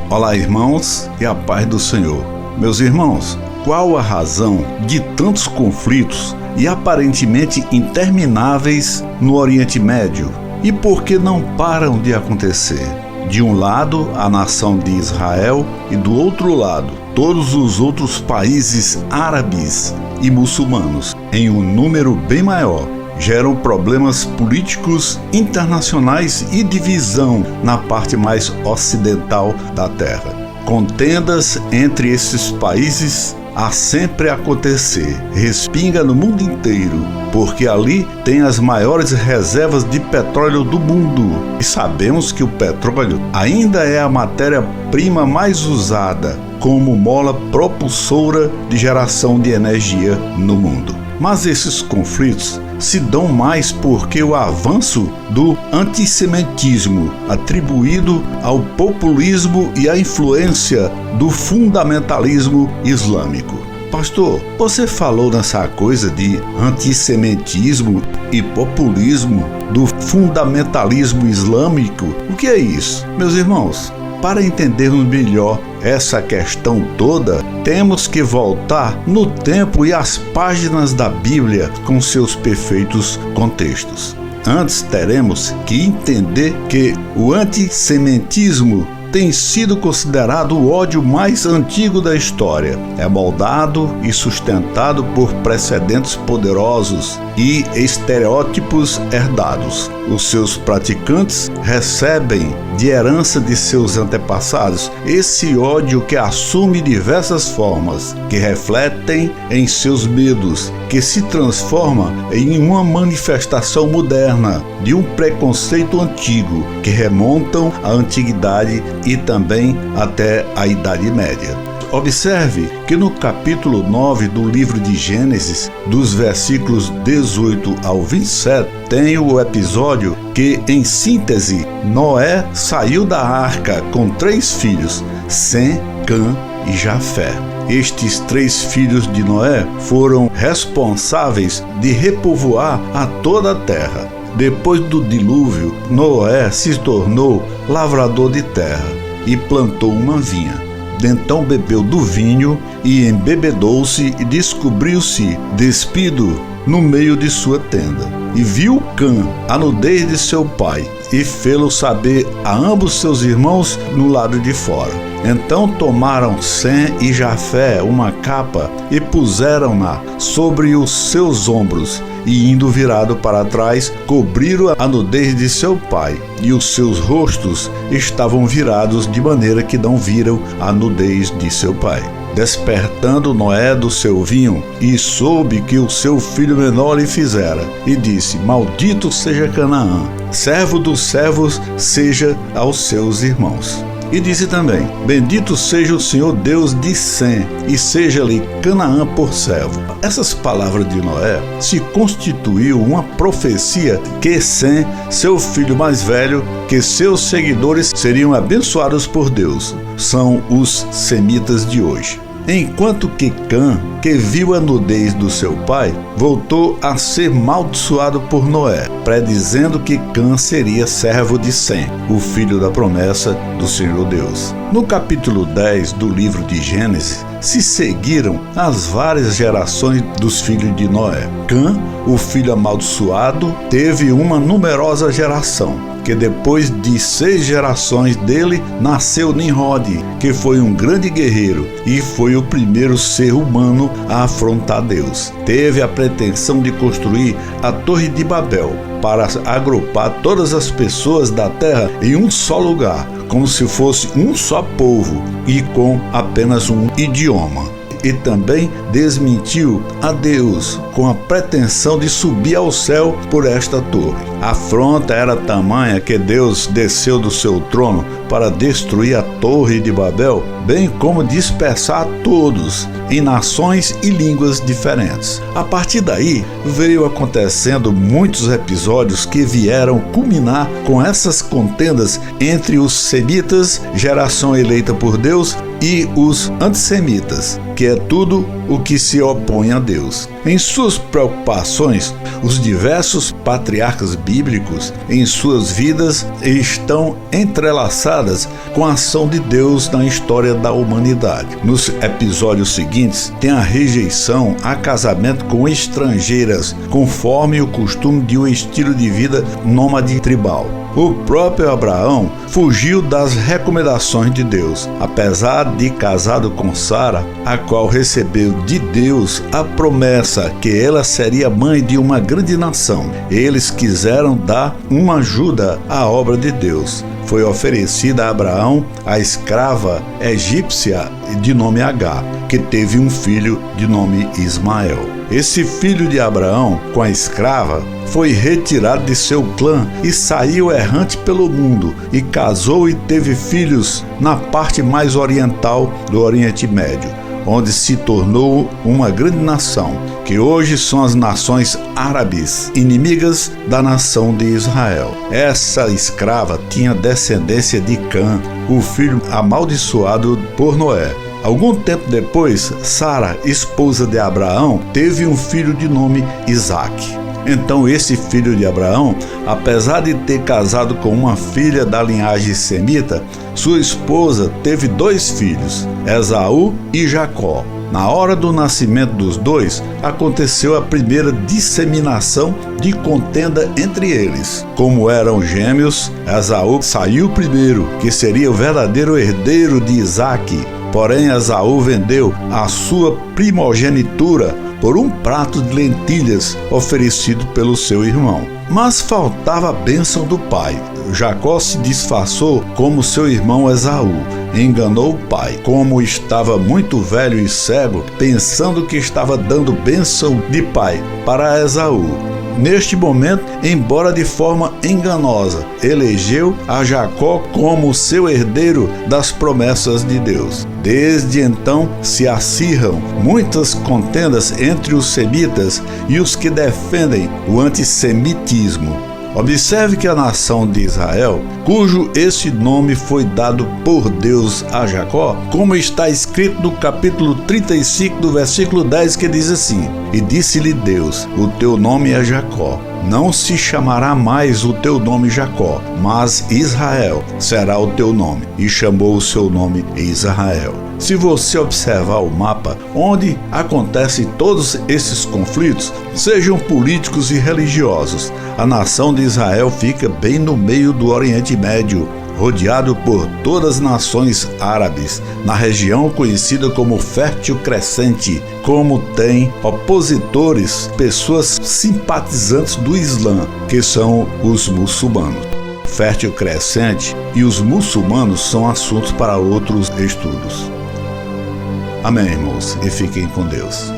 Olá, irmãos, e a paz do Senhor. Meus irmãos, qual a razão de tantos conflitos e aparentemente intermináveis no Oriente Médio? E por que não param de acontecer? De um lado, a nação de Israel e do outro lado, todos os outros países árabes e muçulmanos, em um número bem maior, geram problemas políticos internacionais e divisão na parte mais ocidental da Terra. Contendas entre esses países há sempre a acontecer, respinga no mundo inteiro, porque ali tem as maiores reservas de petróleo do mundo. E sabemos que o petróleo ainda é a matéria-prima mais usada como mola propulsora de geração de energia no mundo. Mas esses conflitos se dão mais porque o avanço do antissemitismo atribuído ao populismo e à influência do fundamentalismo islâmico. Pastor, você falou nessa coisa de antissemitismo e populismo do fundamentalismo islâmico. O que é isso? Meus irmãos, para entendermos melhor essa questão toda, temos que voltar no tempo e as páginas da Bíblia com seus perfeitos contextos. Antes teremos que entender que o antissemitismo tem sido considerado o ódio mais antigo da história. É moldado e sustentado por precedentes poderosos e estereótipos herdados. Os seus praticantes recebem de herança de seus antepassados esse ódio que assume diversas formas, que refletem em seus medos, que se transforma em uma manifestação moderna de um preconceito antigo, que remontam à antiguidade e também até a Idade Média. Observe que no capítulo 9 do livro de Gênesis, dos versículos 18 ao 27, tem o episódio que, em síntese, Noé saiu da arca com 3 filhos, Sem, Cã e Jafé. Estes 3 filhos de Noé foram responsáveis de repovoar a toda a terra. Depois do dilúvio, Noé se tornou lavrador de terra e plantou uma vinha. Então bebeu do vinho e embebedou-se e descobriu-se despido no meio de sua tenda. E viu Cã a nudez de seu pai e fê-lo saber a ambos seus irmãos no lado de fora. Então tomaram Sem e Jafé uma capa e puseram-na sobre os seus ombros, e indo virado para trás, cobriram a nudez de seu pai, e os seus rostos estavam virados de maneira que não viram a nudez de seu pai. Despertando Noé do seu vinho, e soube que o seu filho menor lhe fizera, e disse: Maldito seja Canaã, servo dos servos seja aos seus irmãos. E disse também: Bendito seja o Senhor Deus de Sem, e seja-lhe Canaã por servo. Essas palavras de Noé se constituiu uma profecia que Sem, seu filho mais velho, que seus seguidores seriam abençoados por Deus. São os semitas de hoje. Enquanto que Cã, que viu a nudez do seu pai, voltou a ser amaldiçoado por Noé, predizendo que Cã seria servo de Sem, o filho da promessa do Senhor Deus. No capítulo 10 do livro de Gênesis, se seguiram as várias gerações dos filhos de Noé. Cã, o filho amaldiçoado, teve uma numerosa geração, que depois de 6 gerações dele, nasceu Nimrod, que foi um grande guerreiro e foi o primeiro ser humano a afrontar Deus. Teve a pretensão de construir a Torre de Babel para agrupar todas as pessoas da terra em um só lugar, como se fosse um só povo e com apenas um idioma. E também desmentiu a Deus com a pretensão de subir ao céu por esta torre. A afronta era tamanha que Deus desceu do seu trono para destruir a Torre de Babel, bem como dispersar a todos em nações e línguas diferentes. A partir daí, veio acontecendo muitos episódios que vieram culminar com essas contendas entre os semitas, geração eleita por Deus, e os antissemitas, que é tudo o que se opõe a Deus. Em suas preocupações, os diversos patriarcas bíblicos em suas vidas estão entrelaçadas com a ação de Deus na história da humanidade. Nos episódios seguintes, tem a rejeição a casamento com estrangeiras, conforme o costume de um estilo de vida nômade tribal. O próprio Abraão fugiu das recomendações de Deus, apesar de casado com Sara, a qual recebeu de Deus a promessa que ela seria mãe de uma grande nação. Eles quiseram dar uma ajuda à obra de Deus. Foi oferecida a Abraão a escrava egípcia de nome Agar, que teve um filho de nome Ismael. Esse filho de Abraão, com a escrava, foi retirado de seu clã e saiu errante pelo mundo, e casou e teve filhos na parte mais oriental do Oriente Médio, onde se tornou uma grande nação, que hoje são as nações árabes, inimigas da nação de Israel. Essa escrava tinha descendência de Cã, o filho amaldiçoado por Noé. Algum tempo depois, Sara, esposa de Abraão, teve um filho de nome Isaque. Então esse filho de Abraão, apesar de ter casado com uma filha da linhagem semita, sua esposa teve 2 filhos, Esaú e Jacó. Na hora do nascimento dos dois, aconteceu a primeira disseminação de contenda entre eles. Como eram gêmeos, Esaú saiu primeiro, que seria o verdadeiro herdeiro de Isaque. Porém, Esaú vendeu a sua primogenitura por um prato de lentilhas oferecido pelo seu irmão. Mas faltava a bênção do pai. Jacó se disfarçou como seu irmão Esaú. Enganou o pai, como estava muito velho e cego, pensando que estava dando bênção de pai para Esaú. Neste momento, embora de forma enganosa, elegeu a Jacó como seu herdeiro das promessas de Deus. Desde então se acirram muitas contendas entre os semitas e os que defendem o antissemitismo. Observe que a nação de Israel, cujo esse nome foi dado por Deus a Jacó, como está escrito no capítulo 35 do versículo 10, que diz assim: E disse-lhe Deus, o teu nome é Jacó, não se chamará mais o teu nome Jacó, mas Israel será o teu nome. E chamou o seu nome Israel. Se você observar o mapa, onde acontecem todos esses conflitos, sejam políticos e religiosos, a nação de Israel fica bem no meio do Oriente Médio, rodeado por todas as nações árabes, na região conhecida como Fértil Crescente, como tem opositores, pessoas simpatizantes do Islã, que são os muçulmanos. Fértil Crescente e os muçulmanos são assuntos para outros estudos. Amém, irmãos, e fiquem com Deus.